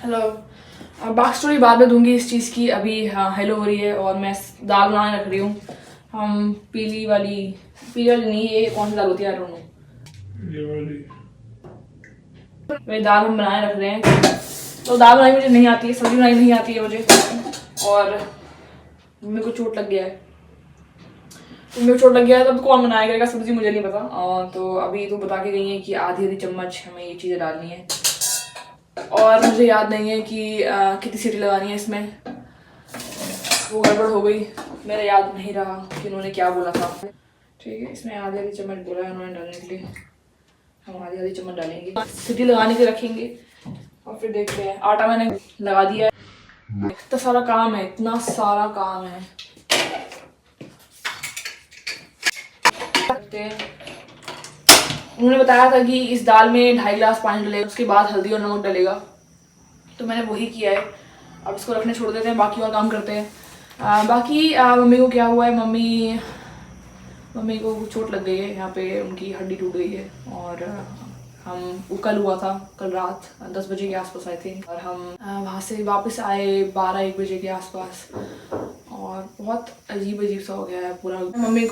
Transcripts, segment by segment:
Hello. Back story बाद में दूंगी इस चीज़ की। अभी हेलो हो रही है और मैं दाल बनाने रख रही हूँ। हम पीली वाली नहीं, ये कौन सी दाल होती है यार? ये वाली दाल हम बनाने रख रहे हैं। तो दाल बनानी मुझे नहीं आती है, सब्जी बनानी नहीं आती है मुझे, और मेरे को चोट लग गया है। तब कौन बनाया करेगा सब्जी, मुझे नहीं पता। तो अभी तो बता के गई है कि आधी चम्मच हमें ये चीज़ें डालनी है, और मुझे याद नहीं है कि कितनी सीटी लगानी है इसमें। वो गड़बड़ हो गई, मेरा याद नहीं रहा कि उन्होंने क्या बोला था। ठीक है, इसमें आधी चम्मच बोला है उन्होंने डालने के लिए, हम आधी चम्मच डालेंगे। सीटी लगाने के रखेंगे और फिर देखते हैं। आटा मैंने लगा दिया है। इतना सारा काम है, उन्होंने बताया था कि इस दाल में 2.5 गिलास पानी डलेगा, उसके बाद हल्दी और नमक डलेगा, तो मैंने वही किया है। अब इसको रखने छोड़ देते हैं, बाकी और काम करते हैं। बाकी मम्मी को क्या हुआ है, मम्मी को चोट लग गई है, यहाँ पे उनकी हड्डी टूट गई है। और वो कल हुआ था, कल रात 10 बजे के आसपास आए थे, और हम वहाँ से वापस आए 12-1 बजे के आसपास, और बहुत अजीब सा हो गया है पूरा। मम्मी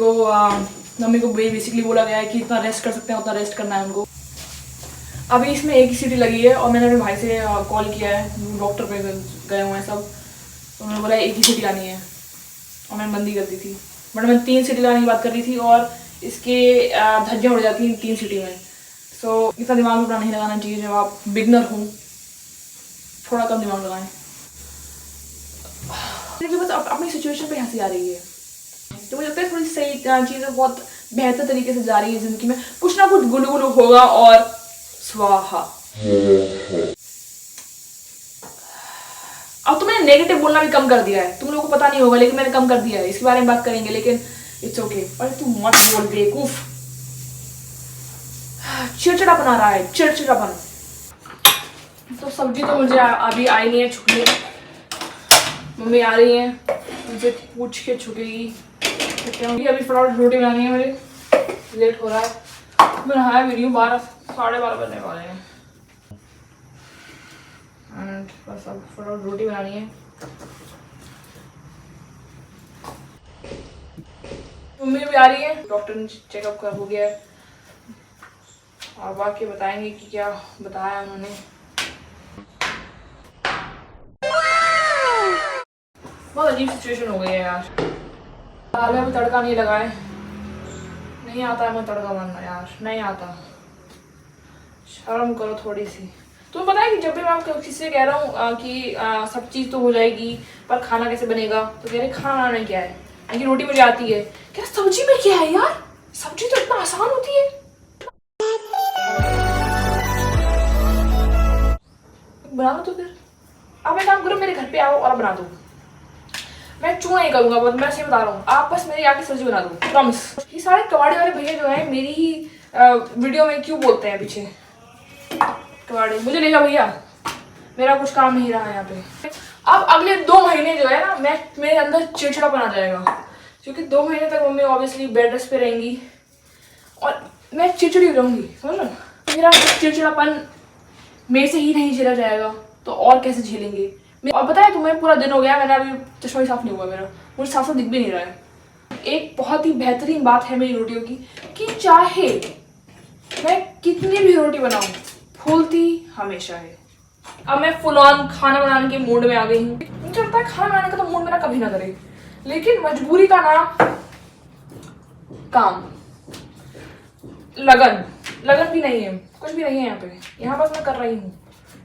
को बेसिकली बोला गया है कि इतना रेस्ट कर सकते हैं उतना रेस्ट करना है उनको। अभी इसमें एक ही सीटी लगी है, और मैंने अपने भाई से कॉल किया है, डॉक्टर पे गए हुए हैं सब, तो उन्होंने बोला एक ही सीटी लानी है, और मैंने बंदी कर दी थी। बट मैं 3 सीटी लगाने की बात कर रही थी, और इसके धज्जियाँ उड़ जाती हैं 3 सीटी में। सो इतना दिमाग में नहीं लगाना चाहिए जब आप बिगनर हो, थोड़ा कम दिमाग लगाएं। मुझे बस अपनी सिचुएशन पे हंसी आ रही है, तो मुझे लगता है थोड़ी सही चीज़ें बहुत बेहतर तरीके से जा रही है ज़िंदगी में। कुछ ना कुछ गुलू गुलू होगा, और स्वाहा। अब तो मैंने नेगेटिव बोलना भी कम कर दिया है, तुम लोगों को पता नहीं होगा लेकिन मैंने कम कर दिया है। इसके बारे में बात करेंगे, लेकिन इट्स ओके। अरे तू मत बोल बेवकूफ, चिड़चिड़ापन आ रहा है, चिड़चिड़ापन। तो सब्जी तो मुझे अभी आई नहीं है छुपने, मम्मी आ रही है, मुझे पूछ के छुकेगी। अभी फटाफट रोटी बनानी है मुझे, लेट हो रहा है। मैं नहाया भी नहीं हूँ, 12-12:30 बजने वाले हैं, एंड बस अब फटाफट रोटी बनानी है। मम्मी भी आ रही है, डॉक्टर ने चेकअप कर हो गया है, और बाकी बताएंगे कि क्या बताया उन्होंने। बहुत अजीब सिचुएशन हो गई है यार। दाल में तड़का नहीं लगाए, नहीं आता है मैं तड़का बनाना यार, नहीं आता। शर्म करो थोड़ी सी। तुम्हें पता है कि जब भी मैं किसी से कह रहा हूँ कि सब चीज़ तो हो जाएगी पर खाना कैसे बनेगा, तो कह रहे खाना बनाना क्या है, कि रोटी मुझे आती है। क्या सब्जी में क्या है यार, सब्जी तो इतना आसान होती है। बना दो तो फिर। अब एक काम करो, मेरे घर पे आओ और बना दो। मैं चू नहीं करूंगा, बहुत मैं सही बता रहा हूँ, आप बस मेरी आके सब्जी बना दो, प्रॉमिस। ये सारे कबाड़ी वाले भैया जो है मेरी ही वीडियो में क्यों बोलते हैं पीछे कबाड़ी? मुझे ले जाओ भैया, मेरा कुछ काम नहीं रहा यहाँ पे। अब अगले 2 महीने जो है ना, मेरे अंदर चिड़चिड़ापन आ जाएगा, क्योंकि 2 महीने तक मम्मी ऑब्वियसली बेड रेस्ट पे रहेंगी, और मैं चिड़चिड़ी रहूंगी, समझ लो। मेरा चिड़चिड़ापन मेरे से ही नहीं झेला जाएगा, तो और कैसे झेलेंगे? और पता है तुम्हें, पूरा दिन हो गया, मैंने अभी चश्मा ही साफ नहीं हुआ मेरा, मुझे साफ साफ दिख भी नहीं रहा है। एक बहुत ही बेहतरीन बात है मेरी रोटियों की, कि चाहे मैं कितनी भी रोटी बनाऊं, फूलती हमेशा है। अब मैं फुल ऑन खाना बनाने के मूड में आ गई हूँ। मुझे लगता है खाना बनाने का तो मूड मेरा कभी ना करे, लेकिन मजबूरी का नाम काम, लगन भी नहीं है, कुछ भी नहीं है यहाँ पे। यहाँ बस मैं कर रही हूँ,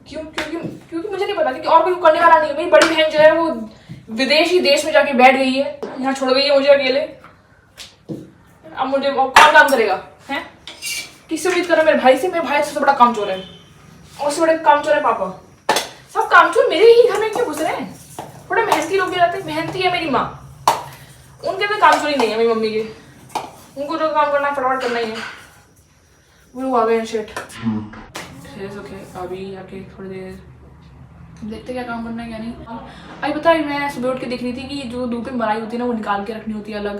क्योंकि मुझे नहीं पता, क्योंकि और कोई करने वाला नहीं है। मेरी बड़ी बहन जो है वो विदेशी देश में जाके बैठ गई है, यहाँ छोड़ गई है मुझे अकेले। अब मुझे कौन काम करेगा है? किससे उम्मीद कर रहा है? मेरे भाई से। मेरे भाई सबसे बड़ा कामचोर है, और उससे बड़े कामचोर है पापा। सब कामचोर मेरे ही घर में क्यों घुस रहे हैं? थोड़े मेहनती लोग भी रहते हैं। मेहनती है मेरी माँ, उनके तो कामचोरी नहीं है मेरी मम्मी के। उनको जो काम करना है फटाफट करना ही है। वो आ गए शेट। ओके, अभी आके थोड़ी देर देखते क्या काम करना है क्या नहीं। अभी पता है, मैं सुबह उठ के देख रही थी कि जो दूध में मलाई होती है ना, वो निकाल के रखनी होती है अलग,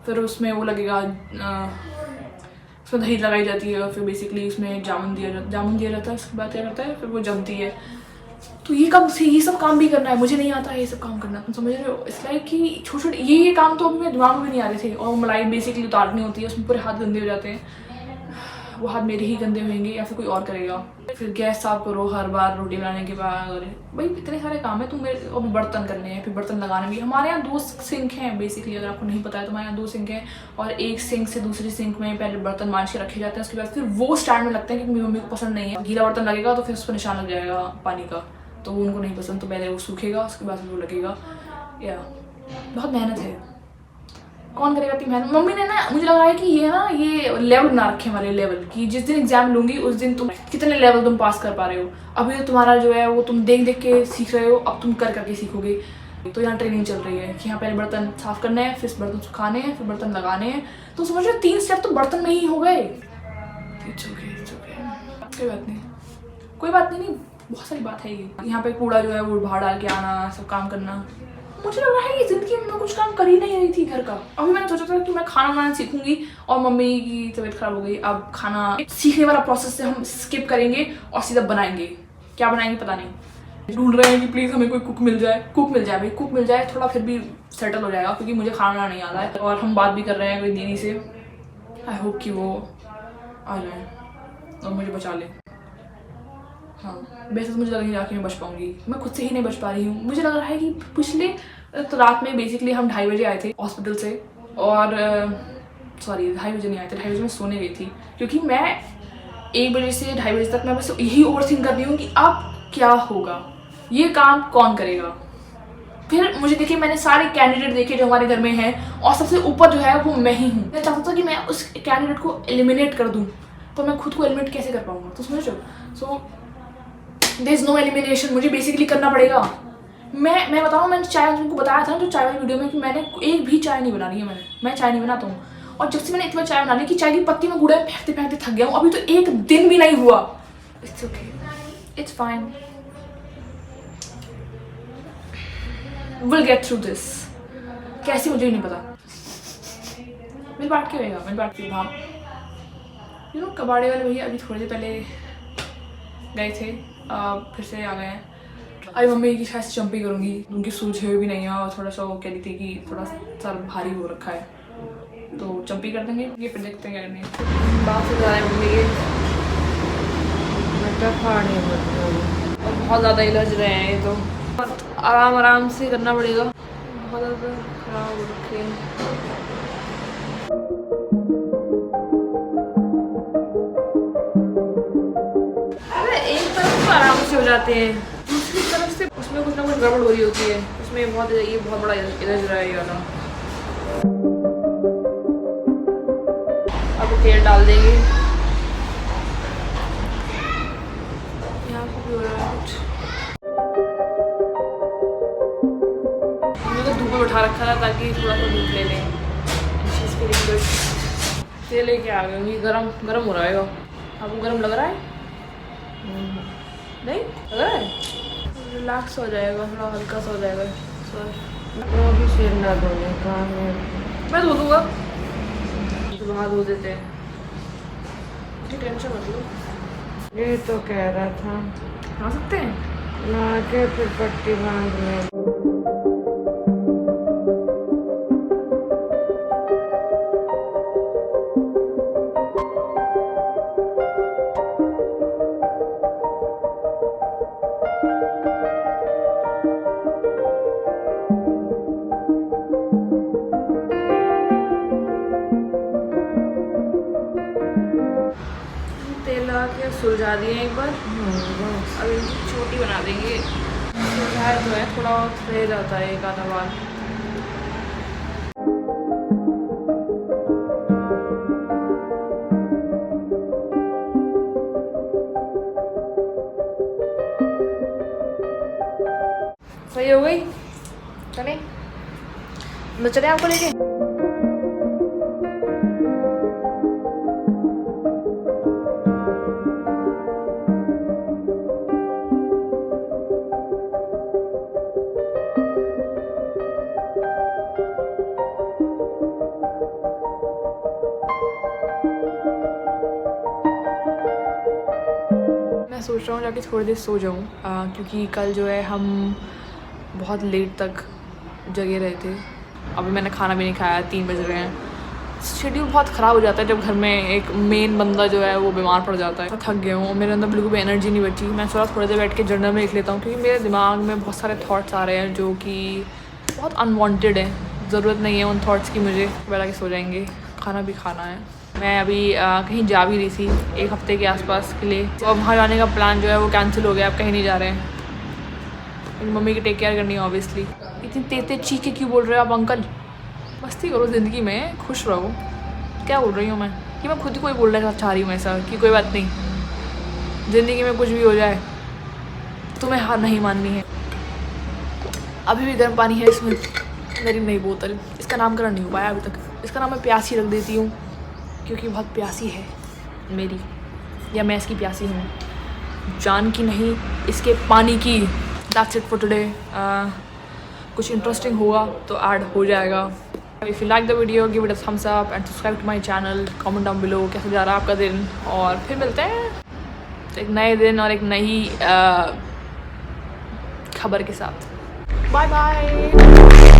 फिर उसमें वो लगेगा, उसमें दही लगाई जाती है, और फिर बेसिकली उसमें जामुन दिया जाता है। उसके बाद क्या करता है, फिर वो जमती है, तो ये सब काम भी करना है, मुझे नहीं आता है ये सब काम करना, तुम समझ रहे हो। इसलिए कि छोटे छोटे ये काम तो अभी मेरे दिमाग में भी नहीं आ रहे थे। और मलाई बेसिकली उतारनी होती है, उसमें पूरे हाथ गंदे हो जाते हैं, वो हाथ मेरे ही गंदे होंगे या फिर कोई और करेगा। फिर गैस साफ करो हर बार रोटी बनाने के बाद, और भाई इतने सारे काम है। तुम मेरे अभी बर्तन करने हैं, फिर बर्तन लगाने भी। हमारे यहाँ 2 सिंक हैं बेसिकली, अगर आपको नहीं पता है तो हमारे यहाँ 2 सिंक हैं, और एक सिंक से दूसरी सिंक में पहले बर्तन मांज के रखे जाते हैं, उसके बाद फिर वो स्टैंड में लगते हैं, क्योंकि मेरी मम्मी को पसंद नहीं है गीला बर्तन लगेगा तो फिर उस पर निशान लग जाएगा पानी का, तो वो उनको नहीं पसंद। तो पहले वो सूखेगा, उसके बाद वो लगेगा। या बहुत मेहनत है, कौन करेगा इतनी मेहनत। मम्मी ने ना, मुझे लगा है कि ये लेवल बना रखे हमारे लेवल की, जिस दिन एग्जाम लूंगी उस दिन तुम कितने लेवल तुम पास कर पा रहे हो। अभी तो तुम्हारा जो है वो तुम देख देख के सीख रहे हो, अब तुम कर करके सीखोगे। तो यहाँ ट्रेनिंग चल रही है कि यहाँ पहले बर्तन साफ करने हैं, फिर बर्तन सुखाने हैं, फिर बर्तन लगाने हैं। तो समझ लो 3 स्टेप तो बर्तन में ही हो गए। कोई बात नहीं, बहुत सारी बात है ये। यहाँ पे कूड़ा जो है वो बाहर डाल के आना, सब काम करना। मुझे लग रहा है कि जिंदगी में मैं कुछ काम कर ही नहीं रही थी घर का। अभी मैंने सोचा था कि मैं खाना बनाना सीखूंगी, और मम्मी की तबीयत खराब हो गई। अब खाना सीखने वाला प्रोसेस से हम स्किप करेंगे और सीधा बनाएंगे। क्या बनाएंगे पता नहीं, ढूंढ रहे हैं कि प्लीज हमें कोई कुक मिल जाए। कुक मिल जाए भाई, कुक मिल जाए, थोड़ा फिर भी सेटल हो जाएगा, क्योंकि मुझे खाना बनाना नहीं आता है। और हम बात भी कर रहे हैं कोई दीदी से, आई होप कि वो आ जाए और मुझे बचा ले। हाँ, वैसे तो मुझे लग नहीं रहा कि मैं बच पाऊंगी, मैं खुद से ही नहीं बच पा रही हूँ। मुझे लग रहा है कि पिछले तो रात में बेसिकली हम 2:30 बजे आए थे हॉस्पिटल से, और सॉरी 2:30 बजे नहीं आए थे, 2:30 बजे मैं सोने गई थी, क्योंकि मैं 1 बजे से 2:30 बजे तक मैं बस यही ओवरथिंक कर रही हूँ कि अब क्या होगा, ये काम कौन करेगा। फिर मुझे देखिए, मैंने सारे कैंडिडेट देखे जो हमारे घर में हैं, और सबसे ऊपर जो है वो मैं ही हूँ। मैं चाहता था कि मैं उस कैंडिडेट को एलिमिनेट कर दूँ, तो मैं खुद को एलिमिनेट कैसे कर पाऊंगा। तो समझ लो, so there is no elimination, मुझे बेसिकली करना पड़ेगा। मैं बताऊँ, मैंने चाय तुमको बताया था ना जो चाय वाली वीडियो में, कि मैंने एक भी चाय नहीं बना रही है। मैं चाय नहीं बनाता हूँ, और जब से मैंने इतना चाय बना ली कि चाय की पत्ती में कूड़ा फेंकते फेंकते थक गया हूँ। अभी तो 1 दिन भी नहीं हुआ। It's okay, it's fine, will get through this. कैसे मुझे नहीं पता। मेरी बात क्यों रहेगा, मेरी बात क्यों। कबाड़े वाले भैया अभी थोड़ी देर पहले गए थे, फिर से आ गए हैं। अभी मम्मी की शायद चंपी करूँगी, उनकी सूझे भी नहीं है, और थोड़ा सा वो कह रही थी कि थोड़ा सर भारी हो रखा है, तो चंपी कर देंगे। ये फिर देखते हैं क्या करनी है। बात से ज़्यादा मम्मी के और बहुत ज़्यादा इलझ रहे हैं, ये तो आराम आराम से करना पड़ेगा। बहुत ज़्यादा खराब हो रखे हैं। एक तरफ तो आराम से हो जाते हैं, दूसरी तरफ से उसमें कुछ ना कुछ गड़बड़ हो रही होती है। उसमें ये बहुत बड़ा इलझ रहा है ये वाला। अब तेल डाल देंगे। यहाँ पे भी हो रहा है कुछ। हमने तो धूप में उठा रखा था ताकि थोड़ा सा धूप ले लें। तेल लेके आ गए। ये गरम गरम हो रहा है। आपको गरम लग रहा है? नहीं लग रहा है? रिलैक्स हो जाएगा, थोड़ा हल्का सा हो जाएगा। वो भी सिर ना धोने का है। मैं धो दूँगा, तो वहाँ धो देते हैं, टेंशन मत लो। ये तो कह रहा था खा सकते हैं ना के फिर पट्टी बांध में। तेल लगा के सुलझा दिए एक बार। अब इनकी छोटी बना देंगे। सुलझाया जो है थोड़ा रह जाता है एक आधा बार। सही हो गई, चले तो चले आपको लेके। मैं सोच सोच रहा हूँ जाके थोड़ी देर सो जाऊँ, क्योंकि कल जो है हम बहुत लेट तक जगे रहे थे। अभी मैंने खाना भी नहीं खाया, 3 बज रहे हैं। शेड्यूल बहुत ख़राब हो जाता है जब घर में एक मेन बंदा जो है वो बीमार पड़ जाता है। थक गया हूँ, मेरे अंदर बिल्कुल भी एनर्जी नहीं बची। मैं थोड़ा देर बैठ के जर्नल में लिख लेता हूँ, क्योंकि मेरे दिमाग में बहुत सारे थॉट्स आ रहे हैं जो कि बहुत अनवांटेड हैं। ज़रूरत नहीं है उन थॉट्स की मुझे। बैठा के सो जाएंगे, खाना भी खाना है। मैं अभी कहीं जा भी रही थी 1 हफ़्ते के आसपास के लिए, तो अब वहाँ जाने का प्लान जो है वो कैंसिल हो गया। अब कहीं नहीं जा रहे हैं, मेरी मम्मी की टेक केयर करनी है ऑब्वियसली। इतनी तेज़ चीख के क्यों बोल रहे हो आप अंकल? मस्ती करो ज़िंदगी में, खुश रहो। क्या बोल रही हूँ मैं कि मैं खुद को ही बोलना चाह रही हूँ ऐसा कि कोई बात नहीं, ज़िंदगी में कुछ भी हो जाए तुम्हें हार नहीं माननी है। अभी भी गर्म पानी है इसमें, मेरी नई बोतल। इसका नामकरण नहीं हो पाया अभी तक। इसका नाम मैं प्यासी रख देती हूँ, क्योंकि बहुत प्यासी है मेरी, या मैं इसकी प्यासी हूँ। जान की नहीं, इसके पानी की। That's it for today. कुछ इंटरेस्टिंग होगा तो ऐड हो जाएगा। If you like the video, give it a thumbs up and subscribe to my channel. Comment down below कैसा जा रहा है आपका दिन, और फिर मिलते हैं एक नए दिन और एक नई खबर के साथ। Bye bye.